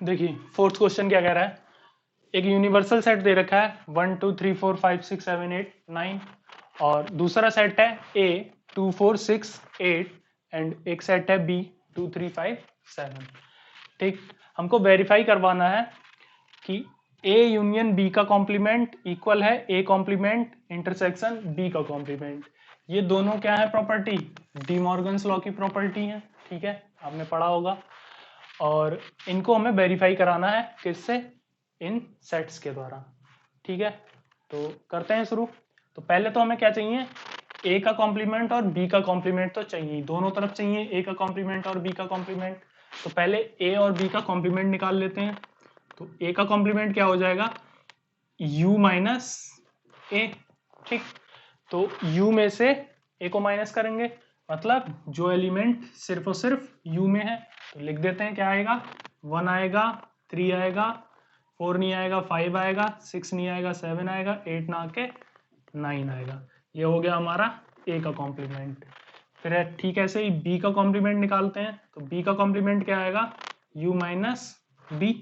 देखिए fourth question क्या कह रहा है, एक यूनिवर्सल सेट दे रखा है 1 2 3 4 5 6 7 8 9 और दूसरा सेट है A 2 4 6 8 एंड एक सेट है B 2 3 5 7। ठीक, हमको वेरीफाई करवाना है कि A यूनियन B का कॉम्प्लीमेंट इक्वल है A कॉम्प्लीमेंट इंटरसेक्शन B का कॉम्प्लीमेंट। ये दोनों क्या है प्रॉपर्टी, डी मॉर्गन्स लॉ की प्रॉपर्टी है। ठीक है, आपने पढ़ा होगा। और इनको हमें वेरीफाई कराना है किससे, इन सेट्स के द्वारा। ठीक है, तो करते हैं शुरू। तो पहले तो हमें क्या चाहिए, ए का कॉम्प्लीमेंट और बी का कॉम्प्लीमेंट तो चाहिए, दोनों तरफ चाहिए ए का कॉम्प्लीमेंट और बी का कॉम्प्लीमेंट। तो पहले ए और बी का कॉम्प्लीमेंट निकाल लेते हैं। तो ए का कॉम्प्लीमेंट क्या हो जाएगा, u माइनस ए। ठीक, तो u में से a को माइनस करेंगे, मतलब जो एलिमेंट सिर्फ और सिर्फ u में है तो लिख देते हैं क्या आएगा, 1 आएगा, 3 आएगा, 4 नहीं आएगा, 5 आएगा, 6 नहीं आएगा, 7 आएगा, 8 ना आके 9 आएगा। ये हो गया हमारा a का कॉम्प्लीमेंट। फिर है ठीक, ऐसे ही b का कॉम्प्लीमेंट निकालते हैं। तो b का कॉम्प्लीमेंट क्या आएगा, u माइनस बी।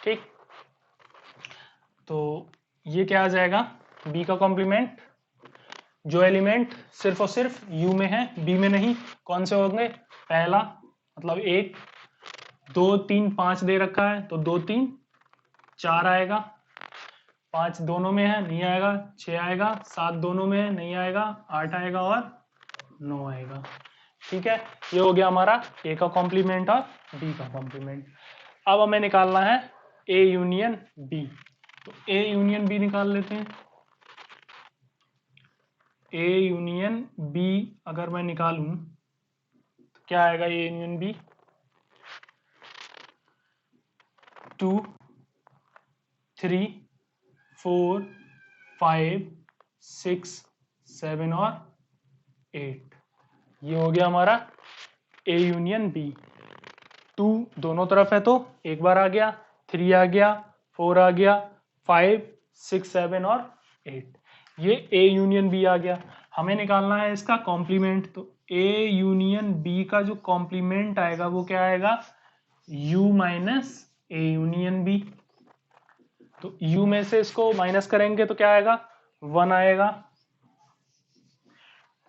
ठीक, तो ये क्या आ जाएगा, b का कॉम्प्लीमेंट, जो एलिमेंट सिर्फ और सिर्फ u में है b में नहीं, कौन से होंगे, पहला मतलब 1 2 3 5 दे रखा है तो 2 3 4 आएगा, 5 दोनों में है नहीं आएगा, 6 आएगा, 7 दोनों में है नहीं आएगा, 8 आएगा और 9 आएगा। ठीक है, ये हो गया हमारा a का कॉम्प्लीमेंट और b का कॉम्प्लीमेंट। अब हमें निकालना है a यूनियन b। तो a यूनियन b निकाल लेते हैं। a यूनियन b अगर मैं निकालूं तो क्या आएगा, a यूनियन b 2 3 4 5 6 7 और 8। ये हो गया हमारा a यूनियन b। 2 दोनों तरफ है तो एक बार आ गया, 3 आ गया, 4 आ गया, 5 6 7 और 8। ये a यूनियन b आ गया। हमें निकालना है इसका कॉम्प्लीमेंट। तो a यूनियन b का जो कॉम्प्लीमेंट आएगा वो क्या आएगा, u minus a union b। तो u में से इसको माइनस करेंगे तो क्या आएगा, 1 आएगा।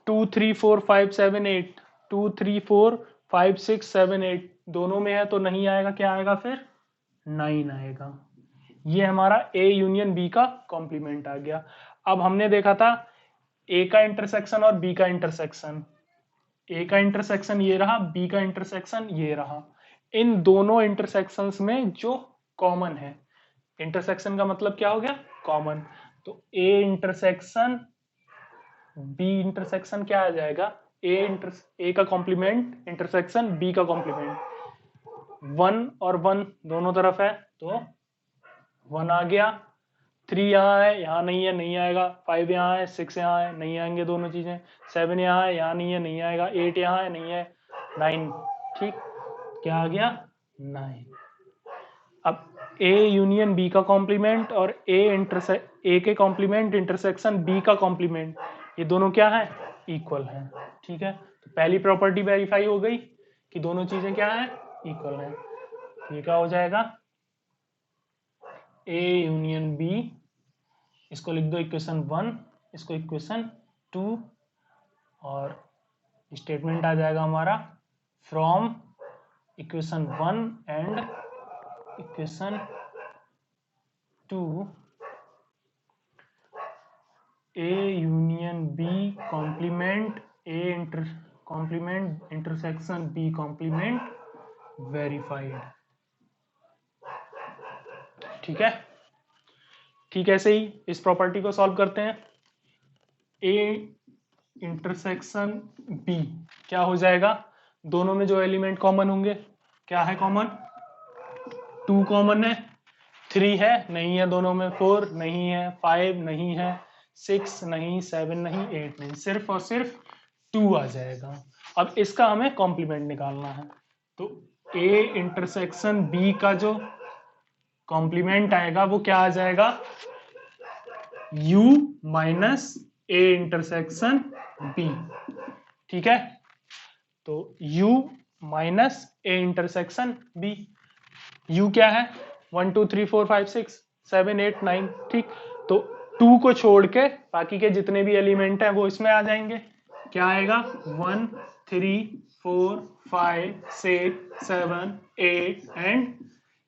2 3 4 5 7 8, 2 3 4 5 6 7 8 दोनों में है तो नहीं आएगा, क्या आएगा फिर 9 आएगा। ये हमारा a यूनियन b का कॉम्प्लीमेंट आ गया। अब हमने देखा था a का इंटरसेक्शन और b का इंटरसेक्शन, a का इंटरसेक्शन ये रहा, b का इंटरसेक्शन ये रहा। इन दोनों इंटरसेक्शंस में जो कॉमन है, इंटरसेक्शन का मतलब क्या हो गया, कॉमन। तो a इंटरसेक्शन b इंटरसेक्शन क्या आ जाएगा, a का कॉम्प्लीमेंट इंटरसेक्शन b का कॉम्प्लीमेंट। 1 और 1 दोनों तरफ है तो 1 आ गया, 3 यहाँ है यहाँ नहीं है नहीं आएगा, 5 यहाँ है 6 यहाँ है नहीं आएंगे दोनों चीजें, 7 यहाँ है यहाँ नहीं है नहीं आएगा, 8 यहाँ है नहीं है, 9। ठीक, क्या आ गया 9। अब a यूनियन b का कॉम्प्लीमेंट और a के कॉम्प्लीमेंट इंटरसेक्शन b का कॉम्प्लीमेंट, ये दोनों क्या है, इक्वल है। ठीक है, तो पहली प्रॉपर्टी वेरीफाई हो गई कि दोनों चीजें क्या है, इक्वल है। ये क्या हो जाएगा, a यूनियन b, इसको लिख दो इक्वेशन 1, इसको इक्वेशन 2 और स्टेटमेंट आ जाएगा हमारा from equation 1 and equation 2 a union b complement complement intersection b complement verified. ठीक है, ठीक ऐसे ही इस प्रॉपर्टी को सॉल्व करते हैं। a इंटरसेक्शन b क्या हो जाएगा, दोनों में जो एलिमेंट कॉमन होंगे, क्या है कॉमन, 2 कॉमन है, 3 है नहीं है दोनों में, 4 नहीं है, 5 नहीं है, 6 नहीं, 7 नहीं, 8 नहीं, सिर्फ और सिर्फ 2 आ जाएगा। अब इसका हमें कॉम्प्लीमेंट निकालना है। तो a इंटरसेक्शन b का जो कॉम्प्लीमेंट आएगा वो क्या आ जाएगा, u minus a intersection b। ठीक है, तो u minus a intersection b। u क्या है 1 2 3 4 5 6 7 8 9, ठीक। तो 2 को छोड़ के बाकी के जितने भी एलिमेंट हैं वो इसमें आ जाएंगे। क्या आएगा 1 3 4 5 6 7 8 एंड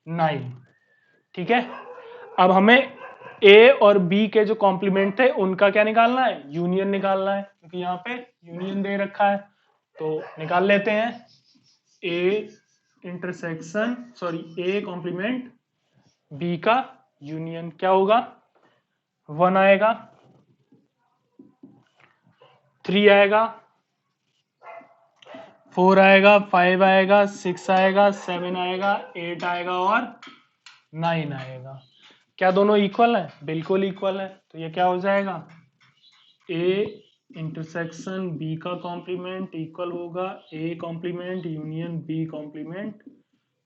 9, ठीक है। अब हमें ए और बी के जो कॉम्प्लीमेंट थे उनका क्या निकालना है, यूनियन निकालना है, क्योंकि यहाँ पे यूनियन दे रखा है। तो निकाल लेते हैं A intersection A complement B का यूनियन क्या होगा, 1 आएगा, 3 आएगा, 4 आएगा, 5 आएगा, 6 आएगा, 7 आएगा, 8 आएगा और 9 आएगा। क्या दोनों इक्वल है, बिल्कुल इक्वल है। तो ये क्या हो जाएगा, ए इंटरसेक्शन बी का कॉम्प्लीमेंट इक्वल होगा A complement union B complement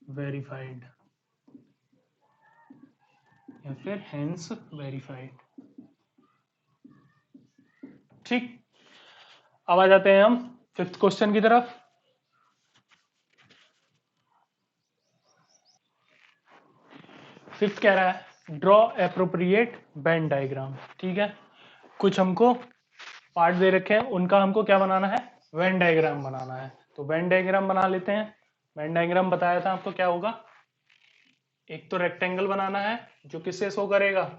verified, या फिर हेंस वेरीफाइड, ठीक। अब आ जाते हैं हम 5th क्वेश्चन की तरफ। फिफ्थ कह रहा है ड्रॉ एप्रोप्रिएट वेन डायग्राम, ठीक है। कुछ हमको पार्ट दे रखे हैं, उनका हमको क्या बनाना है, वेन डायग्राम बनाना है। तो वेन डायग्राम बना लेते हैं। वेन डायग्राम बताया था आपको क्या होगा, एक तो रेक्टेंगल बनाना है जो किससे शो करेगा,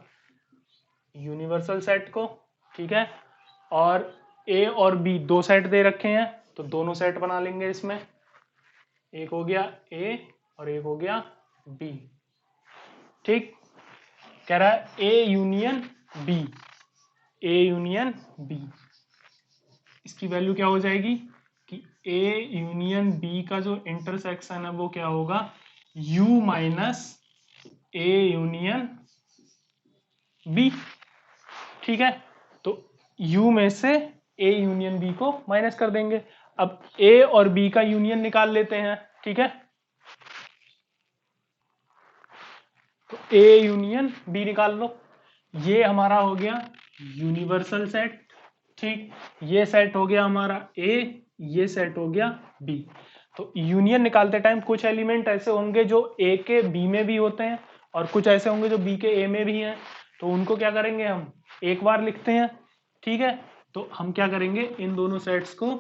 यूनिवर्सल सेट को, ठीक है। और ए और बी दो सेट दे रखे हैं, तो दोनों सेट बना लेंगे इसमें, एक हो गया ए और एक हो गया बी, ठीक। कह रहा है A union B, A union B, इसकी वैल्यू क्या हो जाएगी कि ए यूनियन बी का जो इंटरसेक्शन है वो क्या होगा, u minus A union B, ठीक है। तो u में से a यूनियन b को माइनस कर देंगे। अब a और b का यूनियन निकाल लेते हैं, ठीक है। तो a यूनियन b निकाल लो, ये हमारा हो गया यूनिवर्सल सेट, ठीक। ये सेट हो गया हमारा a, ये सेट हो गया b। तो यूनियन निकालते टाइम कुछ एलिमेंट ऐसे होंगे जो a के b में भी होते हैं और कुछ ऐसे होंगे जो b के a में भी हैं। तो उनको क्या करेंगे, हम एक बार लिखते हैं, ठीक है। तो हम क्या करेंगे, इन दोनों सेट्स को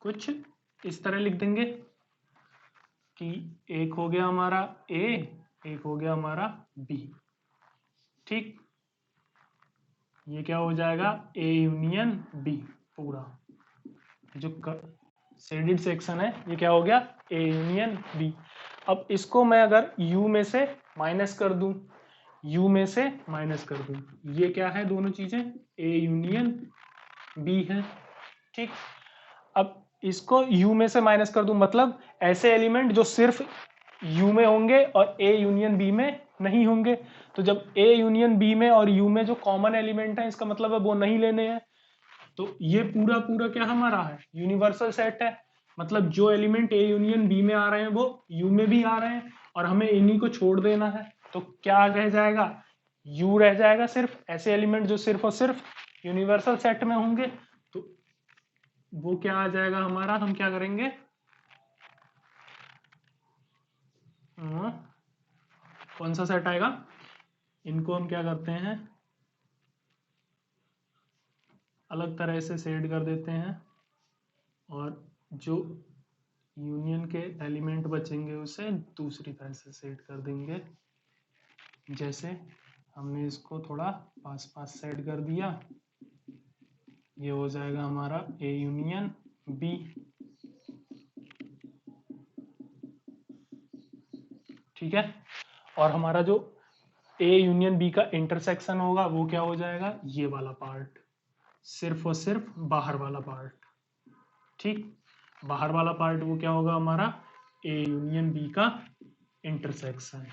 कुछ इस तरह लिख देंगे कि एक हो गया हमारा a, एक हो गया हमारा b, ठीक। ये क्या हो जाएगा a यूनियन b, पूरा जो शेडेड सेक्शन है ये क्या हो गया a यूनियन b। अब इसको मैं अगर u में से माइनस कर दूं, u में से माइनस कर दूं, ये क्या है, दोनों चीजें a यूनियन b है, ठीक। अब इसको u में से माइनस कर दूं, मतलब ऐसे एलिमेंट जो सिर्फ u में होंगे और a यूनियन b में नहीं होंगे। तो जब a यूनियन b में और u में जो कॉमन एलिमेंट है, इसका मतलब है वो नहीं लेने हैं। तो ये पूरा पूरा क्या हमारा है, यूनिवर्सल सेट है। मतलब जो एलिमेंट ए यूनियन बी में आ रहे हैं वो यू में भी आ रहे हैं, और हमें इन्हीं को छोड़ देना है। तो क्या रह जाएगा, यू रह जाएगा, सिर्फ ऐसे एलिमेंट जो सिर्फ और सिर्फ यूनिवर्सल सेट में होंगे। तो वो क्या आ जाएगा हमारा, हम क्या करेंगे, कौन सा सेट आएगा, इनको हम क्या करते हैं, अलग तरह से शेड कर देते हैं, और जो यूनियन के एलिमेंट बचेंगे उसे दूसरी तरह से सेट कर देंगे। जैसे हमने इसको थोड़ा पास पास सेट कर दिया, ये हो जाएगा हमारा ए यूनियन बी, ठीक है। और हमारा जो ए यूनियन बी का इंटरसेक्शन होगा वो क्या हो जाएगा, ये वाला पार्ट, सिर्फ और सिर्फ बाहर वाला पार्ट, ठीक। बाहर वाला पार्ट वो क्या होगा हमारा, ए यूनियन बी का इंटरसेक्शन।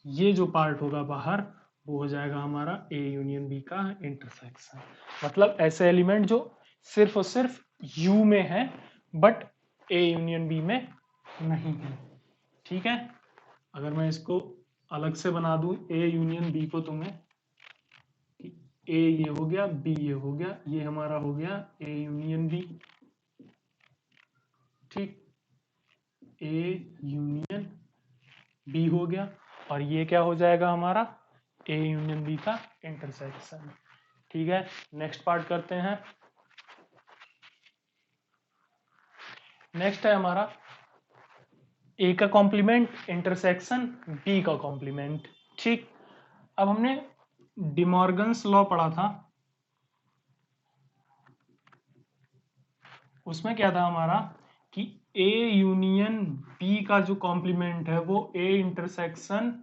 ये जो पार्ट होगा बाहर वो हो जाएगा हमारा ए यूनियन बी का इंटरसेक्शन। मतलब ऐसे एलिमेंट जो सिर्फ और सिर्फ यू में है बट ए यूनियन बी में नहीं है, ठीक है। अगर मैं इसको अलग से बना दूं ए यूनियन बी को तुम्हें, ए ये हो गया, बी ये हो गया, ये हमारा हो गया ए यूनियन बी, ठीक। ए यूनियन बी हो गया, और ये क्या हो जाएगा हमारा ए यूनियन बी का इंटरसेक्शन। ठीक है, नेक्स्ट पार्ट करते हैं। नेक्स्ट है हमारा ए का कॉम्प्लीमेंट इंटरसेक्शन बी का कॉम्प्लीमेंट। ठीक, अब हमने डिमॉर्गन्स लॉ पढ़ा था, उसमें क्या था हमारा कि ए यूनियन बी का जो कॉम्प्लीमेंट है वो ए इंटरसेक्शन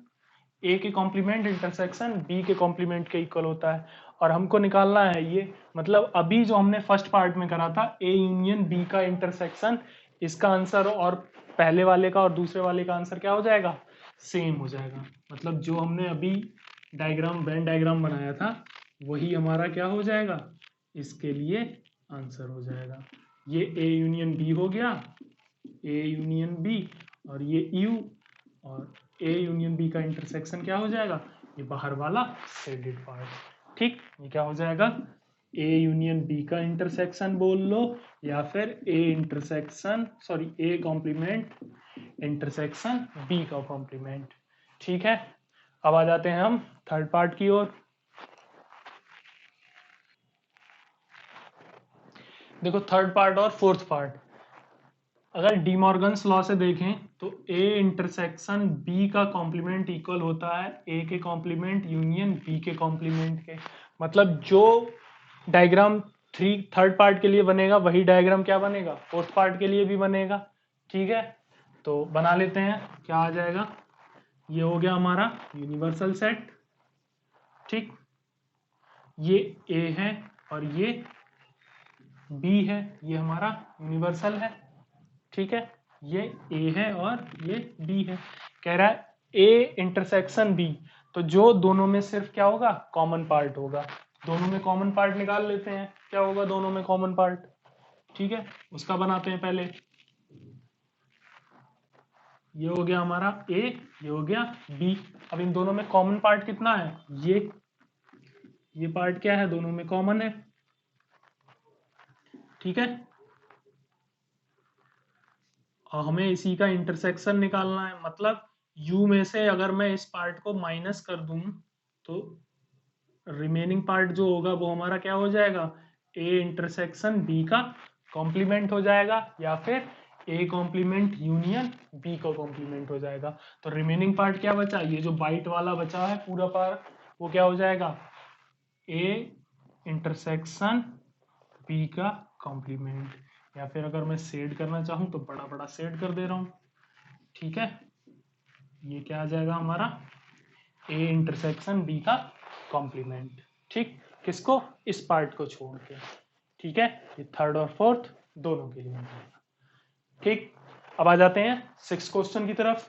ए के कॉम्प्लीमेंट इंटरसेक्शन बी के कॉम्प्लीमेंट के इक्वल होता है, और हमको निकालना है ये, मतलब अभी जो हमने फर्स्ट पार्ट में करा था ए यूनियन बी का इंटरसेक्शन, इसका आंसर और पहले वाले का और दूसरे वाले का आंसर क्या हो जाएगा, सेम हो जाएगा। मतलब जो हमने अभी डायग्राम वेन डायग्राम बनाया था वही हमारा क्या हो जाएगा, इसके लिए आंसर हो जाएगा। ये ए यूनियन बी हो गया, ए यूनियन बी, और ये यू, और ए यूनियन बी का इंटरसेक्शन क्या हो जाएगा, ये बाहर वाला शेडेड पार्ट। ठीक, ये क्या हो जाएगा, ए यूनियन बी का इंटरसेक्शन बोल लो, या फिर A intersection sorry A complement intersection B का कॉम्प्लीमेंट। ठीक है, अब आ जाते हैं हम थर्ड पार्ट की ओर। देखो थर्ड पार्ट और फोर्थ पार्ट, अगर डीमॉर्गन्स लॉ से देखें तो ए इंटरसेक्शन बी का कॉम्प्लीमेंट इक्वल होता है ए के कॉम्प्लीमेंट यूनियन बी के कॉम्प्लीमेंट के। मतलब जो डायग्राम थर्ड पार्ट के लिए बनेगा वही डायग्राम क्या बनेगा, फोर्थ पार्ट के लिए भी बनेगा। ठीक है, तो बना लेते हैं, क्या आ जाएगा, ये हो गया हमारा यूनिवर्सल सेट। ठीक, ये ए है और ये बी है, ये हमारा यूनिवर्सल है। ठीक है, ये ए है और ये बी है। कह रहा है ए इंटरसेक्शन बी, तो जो दोनों में सिर्फ क्या होगा, कॉमन पार्ट होगा। दोनों में कॉमन पार्ट निकाल लेते हैं, क्या होगा दोनों में कॉमन पार्ट। ठीक है, उसका बनाते हैं पहले। ये हो गया हमारा ए, ये हो गया बी। अब इन दोनों में कॉमन पार्ट कितना है, ये पार्ट क्या है, दोनों में कॉमन है। ठीक है, और हमें इसी का इंटरसेक्शन निकालना है। मतलब u में से अगर मैं इस पार्ट को माइनस कर दूं तो रिमेनिंग पार्ट जो होगा वो हमारा क्या हो जाएगा, a इंटरसेक्शन b का कॉम्प्लीमेंट हो जाएगा, या फिर a कॉम्प्लीमेंट यूनियन b का कॉम्प्लीमेंट हो जाएगा। तो रिमेनिंग पार्ट क्या बचा, ये जो वाइट वाला बचा है पूरा पार्ट, वो क्या हो जाएगा, a इंटरसेक्शन b का कॉम्प्लीमेंट, या फिर अगर मैं शेड करना चाहूं तो बड़ा बड़ा शेड कर दे रहा हूं। ठीक है, ये क्या आ जाएगा हमारा, ए इंटरसेक्शन बी का कॉम्प्लीमेंट। ठीक, किसको, इस पार्ट को छोड़ के। ठीक है, ये थर्ड और फोर्थ दोनों के लिए। ठीक, अब आ जाते हैं सिक्स क्वेश्चन की तरफ।